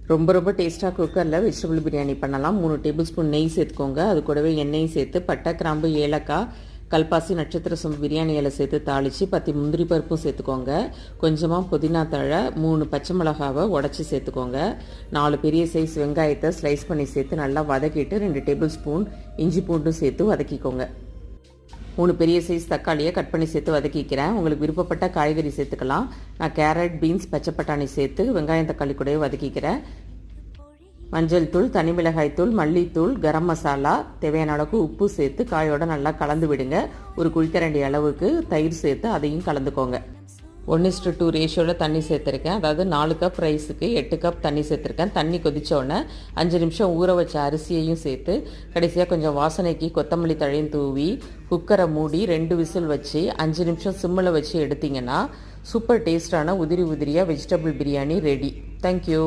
ரொம்ப ரொம்ப டேஸ்ட்டாக குக்கரில் வெஜிடபிள் பிரியாணி பண்ணலாம். 3 டேபிள் ஸ்பூன் நெய் சேர்த்துக்கோங்க. அது கூடவே எண்ணெயும் சேர்த்து பட்டை, கிராம்பு, ஏலக்காய், கல்பாசி, நட்சத்திர சோம்பு, பிரியாணி இலை சேர்த்து தாளித்து 10 முந்திரி பருப்பும் சேர்த்துக்கோங்க. கொஞ்சமாக புதினா தழை, 3 பச்சை மிளகாவை உடச்சி சேர்த்துக்கோங்க. 4 பெரிய சைஸ் வெங்காயத்தை ஸ்லைஸ் பண்ணி சேர்த்து நல்லா வதக்கிட்டு 2 டேபிள் ஸ்பூன் இஞ்சி பூண்டும் சேர்த்து வதக்கிக்கோங்க. 3 பெரிய சைஸ் தக்காளியை கட் பண்ணி சேர்த்து வதக்கிக்கிறேன். உங்களுக்கு விருப்பப்பட்ட காய்கறி சேர்த்துக்கலாம். நான் கேரட், பீன்ஸ், பச்சை பட்டாணி சேர்த்து வெங்காயம் தக்காளி கூடவே வதக்கிக்கிறேன். மஞ்சள் தூள், தனி மிளகாய் தூள், மல்லித்தூள், கரம் மசாலா, தேவையான அளவுக்கு உப்பு சேர்த்து காயோட நல்லா கலந்து விடுங்க. ஒரு குழிக்கரண்டி அளவுக்கு தயிர் சேர்த்து அதையும் கலந்துக்கோங்க. 1:2 ரேஷியோவில் தண்ணி சேர்த்துருக்கேன். அதாவது 4 கப் ரைஸுக்கு 8 கப் தண்ணி சேர்த்துருக்கேன். தண்ணி கொதித்தோடனே 5 நிமிஷம் ஊற வச்ச அரிசியையும் சேர்த்து கடைசியாக கொஞ்சம் வாசனைக்கு கொத்தமல்லி தழையும் தூவி குக்கரை மூடி 2 விசில் வச்சு 5 நிமிஷம் சிம்மில் வச்சு எடுத்திங்கன்னா சூப்பர் டேஸ்டான உதிரியாக வெஜிடபிள் பிரியாணி ரெடி. தேங்க்யூ.